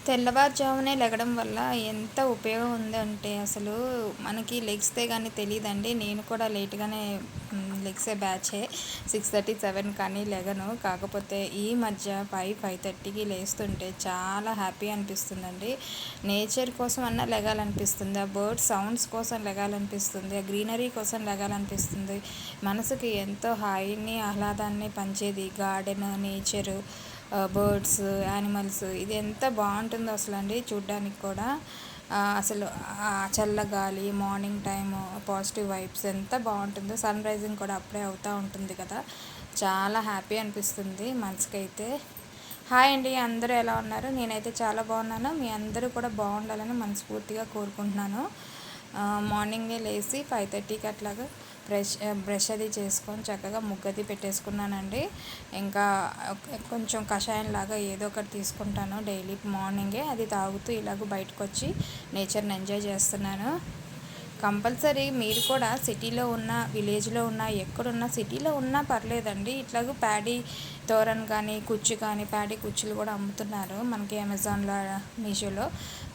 తెల్లవారుజామునే లెగడం వల్ల ఎంత ఉపయోగం ఉందంటే అసలు మనకి లెగిస్తే కానీ తెలియదండి. నేను కూడా లేట్‌గానే లెగిసే బ్యాచే. 6:30, 7 కానీ లెగను. కాకపోతే ఈ మధ్య 5, 5:30కి లేస్తుంటే చాలా హ్యాపీ అనిపిస్తుందండి. నేచర్ కోసం అన్నా లెగాలనిపిస్తుంది. ఆ బర్డ్ సౌండ్స్ కోసం లెగాలనిపిస్తుంది. ఆ గ్రీనరీ కోసం లెగాలనిపిస్తుంది. మనసుకి ఎంతో హాయిని, ఆహ్లాదాన్ని పంచేది గార్డెన్, నేచరు, బర్డ్స్, యానిమల్స్ ఇది ఎంత బాగుంటుందో అసలండి చూడ్డానికి కూడా. అసలు చల్లగాలి, మార్నింగ్ టైము, పాజిటివ్ వైబ్స్ ఎంత బాగుంటుందో. సన్ రైజింగ్ కూడా అప్పుడే అవుతూ ఉంటుంది కదా, చాలా హ్యాపీ అనిపిస్తుంది మనసుకైతే. హాయ్ అండి, అందరూ ఎలా ఉన్నారు? నేనైతే చాలా బాగున్నాను. మీ అందరూ కూడా బాగుండాలని మనస్ఫూర్తిగా కోరుకుంటున్నాను. మార్నింగే లేచి 5:30కి అట్లాగా బ్రష్ అది చేసుకొని చక్కగా ముగ్గది పెట్టేసుకున్నానండి. ఇంకా కొంచెం కషాయం లాగా ఏదో ఒకటి తీసుకుంటాను డైలీ మార్నింగే. అది తాగుతూ ఇలాగ బయటకు వచ్చి నేచర్ని ఎంజాయ్ చేస్తున్నాను. కంపల్సరీ మీరు కూడా సిటీలో ఉన్న, విలేజ్లో ఉన్న, ఎక్కడున్నా, సిటీలో ఉన్నా పర్లేదండి, ఇట్లాగ ప్యాడీ తోరన్ కానీ, కుచ్చు కానీ, ప్యాడీ కుచ్చులు కూడా అమ్ముతున్నారు మనకి అమెజాన్లో, మీషోలో.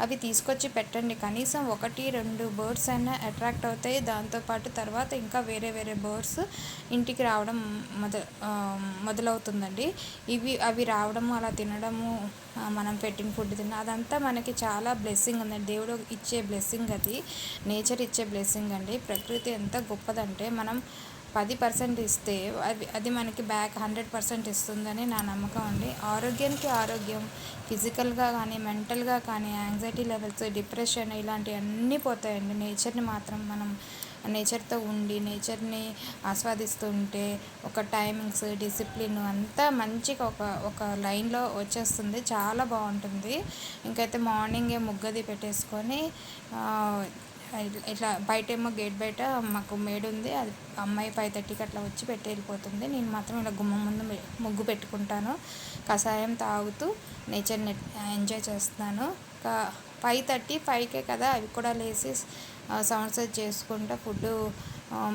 అవి తీసుకొచ్చి పెట్టండి. కనీసం 1, 2 బర్డ్స్ అయినా అట్రాక్ట్ అవుతాయి. దాంతోపాటు తర్వాత ఇంకా వేరే వేరే బర్డ్స్ ఇంటికి రావడం మొదలవుతుందండి. అవి రావడము, అలా తినడము, మనం పెట్టిన ఫుడ్ అదంతా మనకి చాలా బ్లెస్సింగ్ ఉందండి. దేవుడు ఇచ్చే బ్లెస్సింగ్ అది. నేచర్ ఇచ్చే బ్లెస్సింగ్ అండి. ప్రకృతి ఎంత గొప్పదంటే మనం 10% ఇస్తే అది మనకి బ్యాక్ 100% ఇస్తుందని నా నమ్మకం అండి. ఆరోగ్యానికి ఆరోగ్యం, ఫిజికల్గా కానీ, మెంటల్గా కానీ, యాంగ్జైటీ లెవెల్స్, డిప్రెషన్ ఇలాంటివన్నీ పోతాయండి. నేచర్ని మాత్రం మనం నేచర్తో ఉండి నేచర్ని ఆస్వాదిస్తూ ఉంటే ఒక టైమింగ్స్, డిసిప్లిన్ అంతా మంచిగా ఒక లైన్లో వచ్చేస్తుంది. చాలా బాగుంటుంది. ఇంకైతే మార్నింగే ముగ్గది పెట్టేసుకొని ఇట్లా బయటేమో గేట్ బయట మాకు మేడ్ ఉంది. అది అమ్మాయి 5:30కి అట్లా వచ్చి పెట్టి వెళ్ళిపోతుంది. నేను మాత్రం ఇలా గుమ్మం ముందు ముగ్గు పెట్టుకుంటాను. కషాయం తాగుతూ నేచర్ని ఎంజాయ్ చేస్తున్నాను. 5:30, 5కే కదా అవి కూడా లేచి సౌండ్స్ చేసుకుంటూ ఫుడ్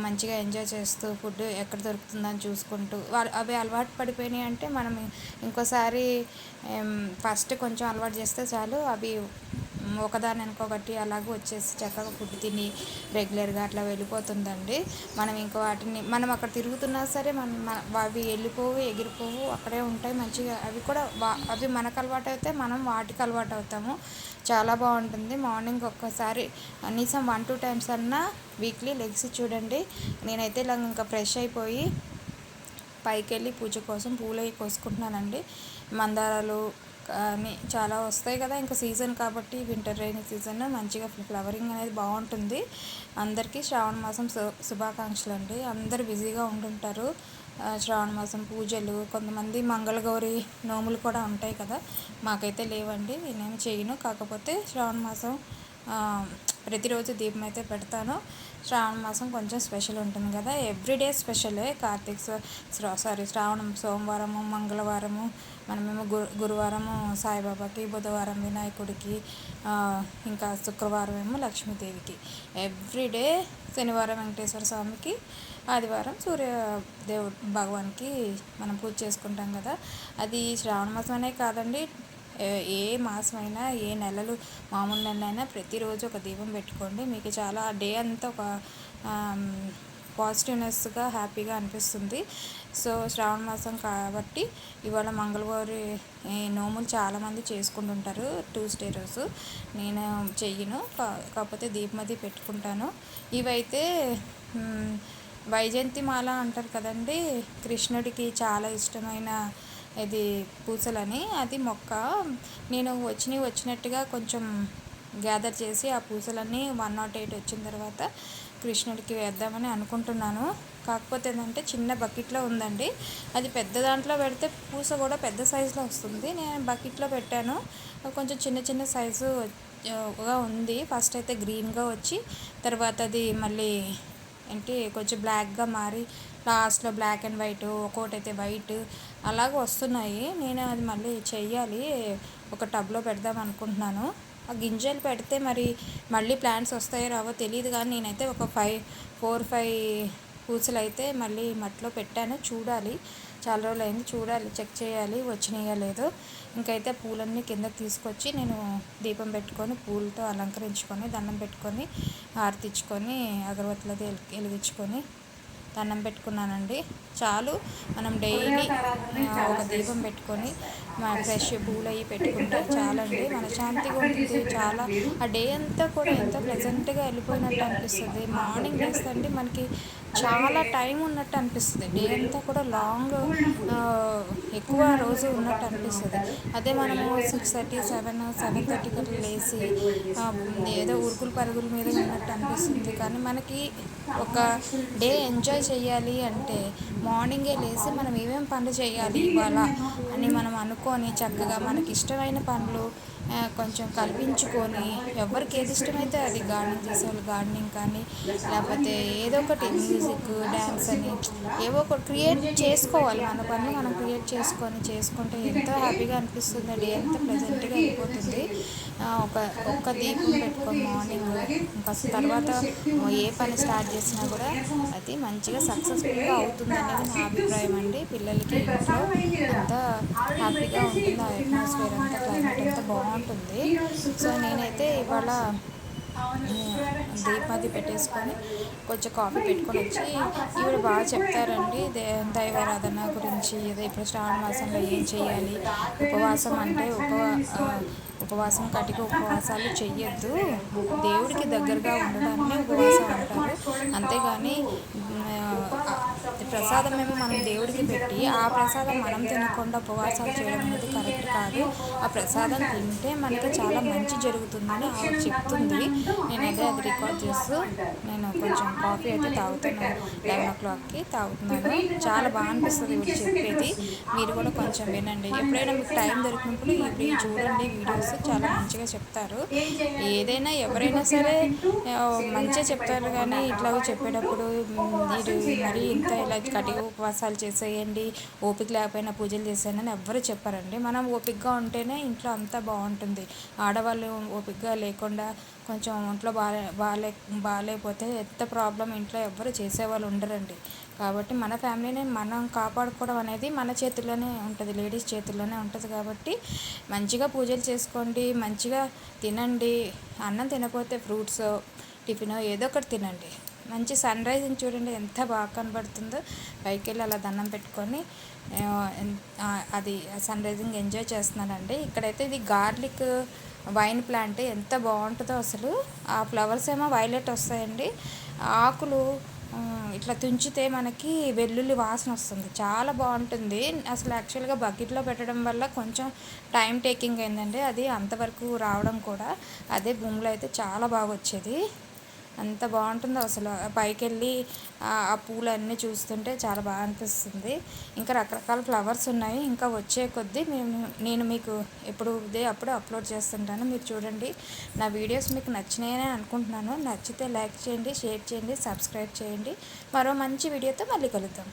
మంచిగా ఎంజాయ్ చేస్తూ, ఫుడ్ ఎక్కడ దొరుకుతుందని చూసుకుంటూ, అవి అలవాటు పడిపోయినాయి అంటే మనం ఇంకోసారి ఫస్ట్ కొంచెం అలవాటు చేస్తే చాలు, అవి ఒకదాని వెనుకొకటి అలాగ వచ్చేసి చక్కగా ఫుడ్ తిని రెగ్యులర్గా అట్లా వెళ్ళిపోతుందండి. మనం ఇంకా వాటిని మనం అక్కడ తిరుగుతున్నా సరే అవి వెళ్ళిపోవు, ఎగిరిపోవు, అక్కడే ఉంటాయి మంచిగా. అవి కూడా అవి మనకు అలవాటు అయితే మనం వాటికి అలవాటు అవుతాము. చాలా బాగుంటుంది. మార్నింగ్ ఒక్కసారి కనీసం 1-2 టైమ్స్ అన్నా వీక్లీ లెగ్స్ చూడండి. నేనైతే ఇలా ఇంకా ఫ్రెష్ అయిపోయి పైకి వెళ్ళి పూజ కోసం పూలు అవి కోసుకుంటున్నానండి. మందారాలు కానీ చాలా వస్తాయి కదా, ఇంకా సీజన్ కాబట్టి వింటర్ రైనీ సీజన్ మంచిగా ఫ్లవరింగ్ అనేది బాగుంటుంది. అందరికీ శ్రావణ మాసం శుభాకాంక్షలు అండి. అందరు బిజీగా ఉంటుంటారు. శ్రావణ మాసం పూజలు, కొంతమంది మంగళగౌరి నోములు కూడా ఉంటాయి కదా, మాకైతే లేవండి, నేనేమి చేయను. కాకపోతే శ్రావణ మాసం ప్రతిరోజు దీపం అయితే పెడతాను. శ్రావణ మాసం కొంచెం స్పెషల్ ఉంటుంది కదా, ఎవ్రీడే స్పెషలే. శ్రావణం సోమవారము, మంగళవారము మనమేమో గురువారము సాయిబాబాకి, బుధవారం వినాయకుడికి, ఇంకా శుక్రవారం ఏమో లక్ష్మీదేవికి, ఎవ్రీడే శనివారం వెంకటేశ్వర స్వామికి, ఆదివారం సూర్యదేవుడు భగవాన్కి మనం పూజ చేసుకుంటాం కదా. అది శ్రావణ మాసం అనే కాదండి, ఏ మాసమైనా, ఏ నెలలు, మామూలు నెలలైనా ప్రతిరోజు ఒక దీపం పెట్టుకోండి. మీకు చాలా డే అంతా ఒక పాజిటివ్నెస్గా, హ్యాపీగా అనిపిస్తుంది. సో శ్రావణ మాసం కాబట్టి ఇవాళ మంగళవారి నోములు చాలామంది చేసుకుంటుంటారు ట్యూస్డే రోజు. నేను చెయ్యను, కాకపోతే దీపం అది పెట్టుకుంటాను. ఇవైతే వైజయంతి మాల అంటారు కదండి, కృష్ణుడికి చాలా ఇష్టమైన ఇది పూసలని. అది మొక్క నేను వచ్చినట్టుగా కొంచెం గ్యాదర్ చేసి ఆ పూసలన్నీ 108 వచ్చిన తర్వాత కృష్ణుడికి వేద్దామని అనుకుంటున్నాను. కాకపోతే ఏంటంటే చిన్న బకెట్లో ఉందండి, అది పెద్ద దాంట్లో పెడితే పూస కూడా పెద్ద సైజులో వస్తుంది. నేను బకెట్లో పెట్టాను, కొంచెం చిన్న చిన్న సైజుగా ఉంది. ఫస్ట్ అయితే గ్రీన్గా వచ్చి తర్వాత అది మళ్ళీ కొంచెం బ్లాక్గా మారి లాస్ట్లో బ్లాక్ అండ్ వైట్, ఒక్కోటి అయితే వైట్ అలాగ వస్తున్నాయి. నేను అది మళ్ళీ చెయ్యాలి, ఒక టబ్లో పెడదాం అనుకుంటున్నాను. ఆ గింజలు పెడితే మరి మళ్ళీ ప్లాంట్స్ వస్తాయో రావో తెలియదు, కానీ నేనైతే ఒక 4-5 పూసలు అయితే మళ్ళీ మట్టిలో పెట్టాను, చూడాలి. చాలా రోజులు అయింది, చూడాలి, చెక్ చేయాలి వచ్చినాయో లేదో. ఇంకైతే పూలన్నీ కిందకి తీసుకొచ్చి నేను దీపం పెట్టుకొని పూలతో అలంకరించుకొని దండం పెట్టుకొని హారతిచ్చుకొని అగరబత్తులతో వెలిగించుకొని దండం పెట్టుకున్నానండి. చాలు, మనం డైలీ ఒక దీపం పెట్టుకొని ఫ్రెష్ పూలు అవి పెట్టుకుంటే చాలండి, మనశ్శాంతిగా ఉంటుంది. చాలా ఆ డే అంతా కూడా ఎంతో ప్లెజెంట్గా వెళ్ళిపోయినట్టు అనిపిస్తుంది. మార్నింగ్ లేస్తే మనకి చాలా టైం ఉన్నట్టు అనిపిస్తుంది. డే అంతా కూడా లాంగ్ ఎక్కువ రోజు ఉన్నట్టు అనిపిస్తుంది. అదే మనము 6:30, 7:30 కట్లా లేచి ఏదో ఉరుకులు పరుగుల మీద ఉన్నట్టు అనిపిస్తుంది. కానీ మనకి ఒక డే ఎంజాయ్ చేయాలి అంటే మార్నింగే లేచి మనం ఏమేమి పనులు చేయాలి ఇవాళ అని మనం అనుకొని చక్కగా మనకి ఇష్టమైన పనులు కొంచెం కల్పించుకొని, ఎవరికి ఏది ఇష్టమైతే అది, గార్డెనింగ్ చేసేవాళ్ళు గార్డెనింగ్ కానీ, లేకపోతే ఏదో ఒకటి మ్యూజిక్, డ్యాన్స్ అని ఏవో ఒకటి క్రియేట్ చేసుకోవాలి. మన పనులు మనం క్రియేట్ చేసుకుంటే ఎంతో హ్యాపీగా అనిపిస్తుంది. డే అంతా ప్లెజెంట్గా అయిపోతుంది. ఒక్క దీపం పెట్టుకొని మార్నింగ్ ఇంకా తర్వాత ఏ పని స్టార్ట్ చేసినా కూడా అది మంచిగా సక్సెస్ఫుల్గా అవుతుంది అనేది నా అభిప్రాయం అండి. పిల్లలకి ఇంట్లో అంతా హ్యాపీగా ఉంటుంది. ఆ అట్మాస్ఫియర్ అంతా, క్లైమేట్ అంతా బాగుంటుంది. సో నేనైతే ఇవాళ దీపాది పెట్టేసుకొని కొంచెం కాఫీ పెట్టుకొని వచ్చి, ఈవిడ బాగా చెప్తారండి దైవారాధన గురించి. అదే ఇప్పుడు శ్రావణ మాసంలో ఏం చేయాలి, ఉపవాసం అంటే ఉపవాసం కటిక ఉపవాసాలు చెయ్యొద్దు, దేవుడికి దగ్గరగా ఉండడాన్ని ఉపవాసం అంటారు. అంతేగాని ప్రసాదం ఏమో మనం దేవుడికి పెట్టి ఆ ప్రసాదం మనం తినకుండా ఉపవాసాలు చేయడం అనేది కరెక్ట్ కాదు. ఆ ప్రసాదం తింటే మనకి చాలా మంచి జరుగుతుందని ఆవిడ చెప్తుంది. నేను అది రికార్డ్ చేస్తూ నేను కొంచెం కాఫీ అయితే తాగుతున్నాను. 11 తాగుతున్నాను. చాలా బాగా అనిపిస్తుంది ఇవి చెప్పేది. మీరు కూడా కొంచెం వినండి. ఎప్పుడైనా మీకు టైం దొరికినప్పుడు ఇవి చూడండి, వీడియోస్ చాలా మంచిగా చెప్తారు. ఏదైనా ఎవరైనా సరే మంచిగా చెప్తారు, కానీ ఇట్లా చెప్పేటప్పుడు మరి ఇంత ఇలా కటిక ఉపవాసాలు చేసేయండి, ఓపిక లేకపోయినా పూజలు చేసేయండి ఎవ్వరు చెప్పారండి. మనం ఓపికగా ఉంటేనే ఇంట్లో అంతా బాగుంటుంది. ఆడవాళ్ళు ఓపికగా లేకుండా కొంచెం ఒంట్లో బాగాలేకపోతే ఎంత ప్రాబ్లం, ఇంట్లో ఎవ్వరు చేసేవాళ్ళు ఉండరండి. కాబట్టి మన ఫ్యామిలీని మనం కాపాడుకోవడం అనేది మన చేతుల్లోనే ఉంటుంది, లేడీస్ చేతుల్లోనే ఉంటుంది. కాబట్టి మంచిగా పూజలు చేసుకోండి, మంచిగా తినండి. అన్నం తినకపోతే ఫ్రూట్స్, టిఫిన్ ఏదో ఒకటి తినండి. మంచి సన్ రైజింగ్ చూడండి ఎంత బాగా కనబడుతుందో. పైకి వెళ్ళి అలా దండం పెట్టుకొని అది సన్ రైజింగ్ ఎంజాయ్ చేస్తున్నానండి. ఇక్కడైతే ఇది గార్లిక్ వైన్ ప్లాంట్ ఎంత బాగుంటుందో అసలు. ఆ ఫ్లవర్స్ ఏమో వైలెట్ వస్తాయండి, ఆకులు ఇట్లా తుంచితే మనకి వెల్లుల్లి వాసన వస్తుంది, చాలా బాగుంటుంది. అసలు యాక్చువల్గా బకెట్లో పెట్టడం వల్ల కొంచెం టైం టేకింగ్ అయిందండి అది అంతవరకు రావడం కూడా. అదే భూమిలో అయితే చాలా బాగా వచ్చేది, అంత బాగుంటుందో అసలు. పైకి వెళ్ళి ఆ పూలన్నీ చూస్తుంటే చాలా బాగా అనిపిస్తుంది. ఇంకా రకరకాల ఫ్లవర్స్ ఉన్నాయి, ఇంకా వచ్చే కొద్దీ నేను మీకు అప్పుడు అప్లోడ్ చేస్తుంటాను. మీరు చూడండి. నా వీడియోస్ మీకు నచ్చినాయని అనుకుంటున్నాను. నచ్చితే లైక్ చేయండి, షేర్ చేయండి, సబ్స్క్రైబ్ చేయండి. మరో మంచి వీడియోతో మళ్ళీ కలుద్దాం.